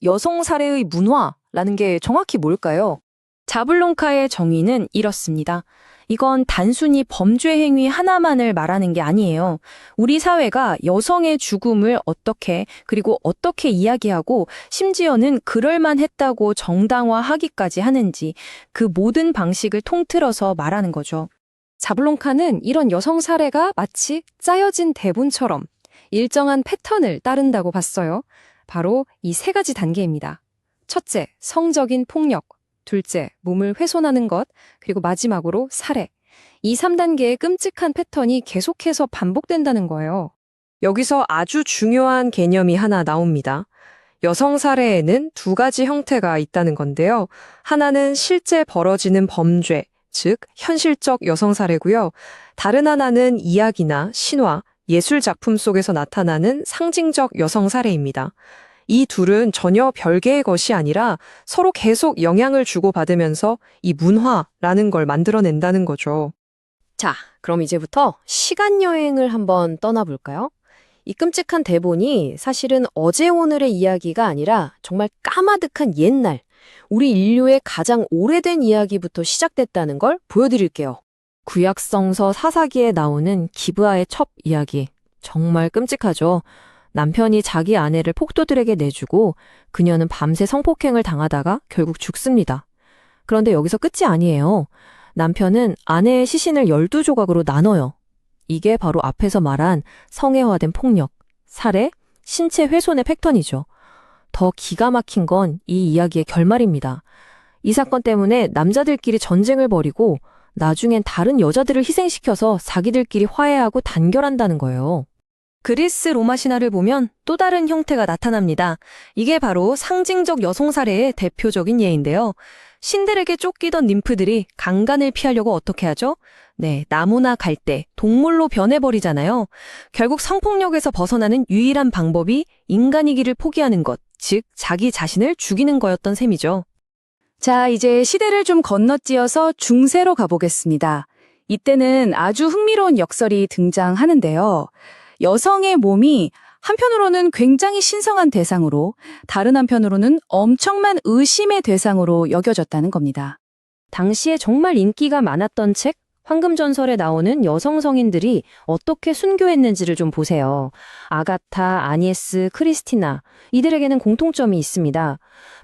여성 살해의 문화라는 게 정확히 뭘까요? 자블론카의 정의는 이렇습니다. 이건 단순히 범죄 행위 하나만을 말하는 게 아니에요. 우리 사회가 여성의 죽음을 그리고 어떻게 이야기하고 심지어는 그럴만했다고 정당화하기까지 하는지 그 모든 방식을 통틀어서 말하는 거죠. 자블론카는 이런 여성 사례가 마치 짜여진 대본처럼 일정한 패턴을 따른다고 봤어요. 바로 이 세 가지 단계입니다. 첫째, 성적인 폭력. 둘째, 몸을 훼손하는 것. 그리고 마지막으로 살해. 이 3단계의 끔찍한 패턴이 계속해서 반복된다는 거예요. 여기서 아주 중요한 개념이 하나 나옵니다. 여성 살해에는 두 가지 형태가 있다는 건데요. 하나는 실제 벌어지는 범죄, 즉 현실적 여성 살해고요. 다른 하나는 이야기나 신화, 예술 작품 속에서 나타나는 상징적 여성 살해입니다. 이 둘은 전혀 별개의 것이 아니라 서로 계속 영향을 주고받으면서 이 문화라는 걸 만들어낸다는 거죠. 자, 그럼 이제부터 시간 여행을 한번 떠나볼까요? 이 끔찍한 대본이 사실은 어제 오늘의 이야기가 아니라 정말 까마득한 옛날, 우리 인류의 가장 오래된 이야기부터 시작됐다는 걸 보여드릴게요. 구약성서 사사기에 나오는 기브아의 첩 이야기. 정말 끔찍하죠. 남편이 자기 아내를 폭도들에게 내주고 그녀는 밤새 성폭행을 당하다가 결국 죽습니다. 그런데 여기서 끝이 아니에요. 남편은 아내의 시신을 12조각으로 나눠요. 이게 바로 앞에서 말한 성애화된 폭력, 살해, 신체 훼손의 패턴이죠. 더 기가 막힌 건 이 이야기의 결말입니다. 이 사건 때문에 남자들끼리 전쟁을 벌이고 나중엔 다른 여자들을 희생시켜서 자기들끼리 화해하고 단결한다는 거예요. 그리스 로마 신화를 보면 또 다른 형태가 나타납니다. 이게 바로 상징적 여성 살해의 대표적인 예인데요. 신들에게 쫓기던 님프들이 강간을 피하려고 어떻게 하죠? 네, 나무나 갈대, 동물로 변해버리잖아요. 결국 성폭력에서 벗어나는 유일한 방법이 인간이기를 포기하는 것, 즉 자기 자신을 죽이는 거였던 셈이죠. 자, 이제 시대를 좀 건너뛰어서 중세로 가보겠습니다. 이때는 아주 흥미로운 역설이 등장하는데요. 여성의 몸이 한편으로는 굉장히 신성한 대상으로, 다른 한편으로는 엄청난 의심의 대상으로 여겨졌다는 겁니다. 당시에 정말 인기가 많았던 책, 황금전설에 나오는 여성 성인들이 어떻게 순교했는지를 좀 보세요. 아가타, 아니에스, 크리스티나, 이들에게는 공통점이 있습니다.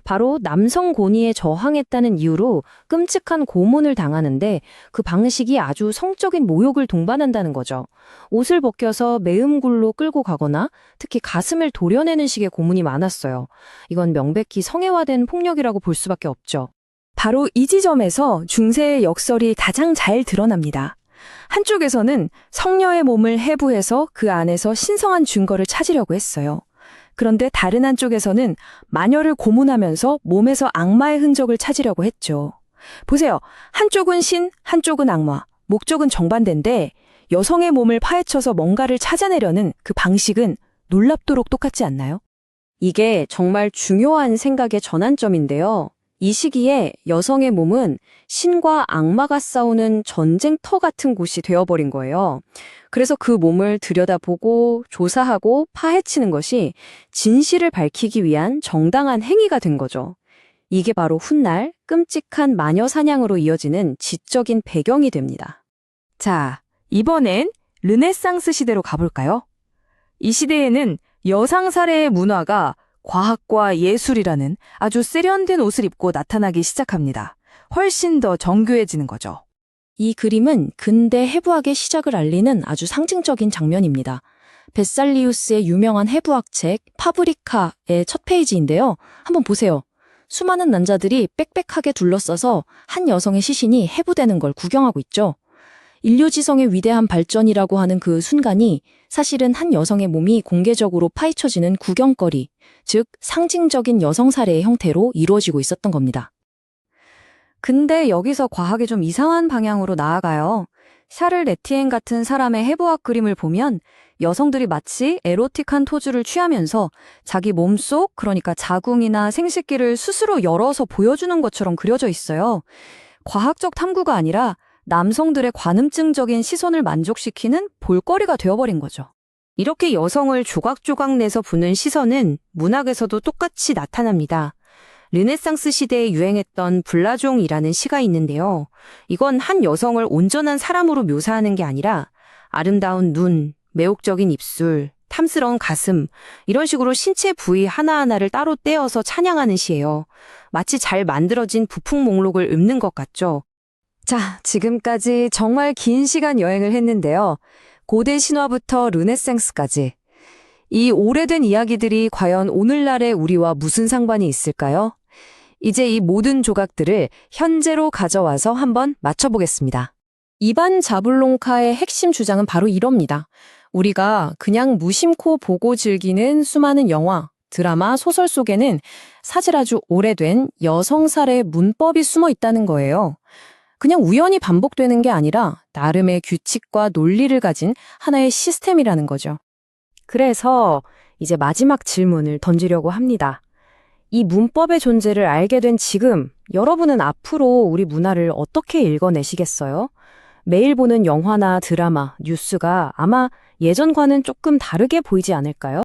바로 남성 권위에 저항했다는 이유로 끔찍한 고문을 당하는데 그 방식이 아주 성적인 모욕을 동반한다는 거죠. 옷을 벗겨서 매음굴로 끌고 가거나 특히 가슴을 도려내는 식의 고문이 많았어요. 이건 명백히 성애화된 폭력이라고 볼 수밖에 없죠. 바로 이 지점에서 중세의 역설이 가장 잘 드러납니다. 한쪽에서는 성녀의 몸을 해부해서 그 안에서 신성한 증거를 찾으려고 했어요. 그런데 다른 한쪽에서는 마녀를 고문하면서 몸에서 악마의 흔적을 찾으려고 했죠. 보세요. 한쪽은 신, 한쪽은 악마, 목적은 정반대인데 여성의 몸을 파헤쳐서 뭔가를 찾아내려는 그 방식은 놀랍도록 똑같지 않나요? 이게 정말 중요한 생각의 전환점인데요. 이 시기에 여성의 몸은 신과 악마가 싸우는 전쟁터 같은 곳이 되어버린 거예요. 그래서 그 몸을 들여다보고 조사하고 파헤치는 것이 진실을 밝히기 위한 정당한 행위가 된 거죠. 이게 바로 훗날 끔찍한 마녀 사냥으로 이어지는 지적인 배경이 됩니다. 자, 이번엔 르네상스 시대로 가볼까요? 이 시대에는 여성 살해의 문화가 과학과 예술이라는 아주 세련된 옷을 입고 나타나기 시작합니다. 훨씬 더 정교해지는 거죠. 이 그림은 근대 해부학의 시작을 알리는 아주 상징적인 장면입니다. 베살리우스의 유명한 해부학 책 파브리카의 첫 페이지인데요. 한번 보세요. 수많은 남자들이 빽빽하게 둘러싸서 한 여성의 시신이 해부되는 걸 구경하고 있죠. 인류지성의 위대한 발전이라고 하는 그 순간이 사실은 한 여성의 몸이 공개적으로 파헤쳐지는 구경거리, 즉 상징적인 여성 살해의 형태로 이루어지고 있었던 겁니다. 근데 여기서 과학이 좀 이상한 방향으로 나아가요. 샤를 레티엔 같은 사람의 해부학 그림을 보면 여성들이 마치 에로틱한 포즈를 취하면서 자기 몸속, 그러니까 자궁이나 생식기를 스스로 열어서 보여주는 것처럼 그려져 있어요. 과학적 탐구가 아니라 남성들의 관음증적인 시선을 만족시키는 볼거리가 되어버린 거죠. 이렇게 여성을 조각조각 내서 보는 시선은 문학에서도 똑같이 나타납니다. 르네상스 시대에 유행했던 블라종이라는 시가 있는데요. 이건 한 여성을 온전한 사람으로 묘사하는 게 아니라 아름다운 눈, 매혹적인 입술, 탐스러운 가슴, 이런 식으로 신체 부위 하나하나를 따로 떼어서 찬양하는 시예요. 마치 잘 만들어진 부풍 목록을 읊는 것 같죠. 자, 지금까지 정말 긴 시간 여행을 했는데요. 고대 신화부터 르네상스까지. 이 오래된 이야기들이 과연 오늘날의 우리와 무슨 상관이 있을까요? 이제 이 모든 조각들을 현재로 가져와서 한번 맞춰보겠습니다. 이반 자블론카의 핵심 주장은 바로 이럽니다. 우리가 그냥 무심코 보고 즐기는 수많은 영화, 드라마, 소설 속에는 사실 아주 오래된 여성살의 문법이 숨어 있다는 거예요. 그냥 우연히 반복되는 게 아니라 나름의 규칙과 논리를 가진 하나의 시스템이라는 거죠. 그래서 이제 마지막 질문을 던지려고 합니다. 이 문법의 존재를 알게 된 지금, 여러분은 앞으로 우리 문화를 어떻게 읽어내시겠어요? 매일 보는 영화나 드라마, 뉴스가 아마 예전과는 조금 다르게 보이지 않을까요?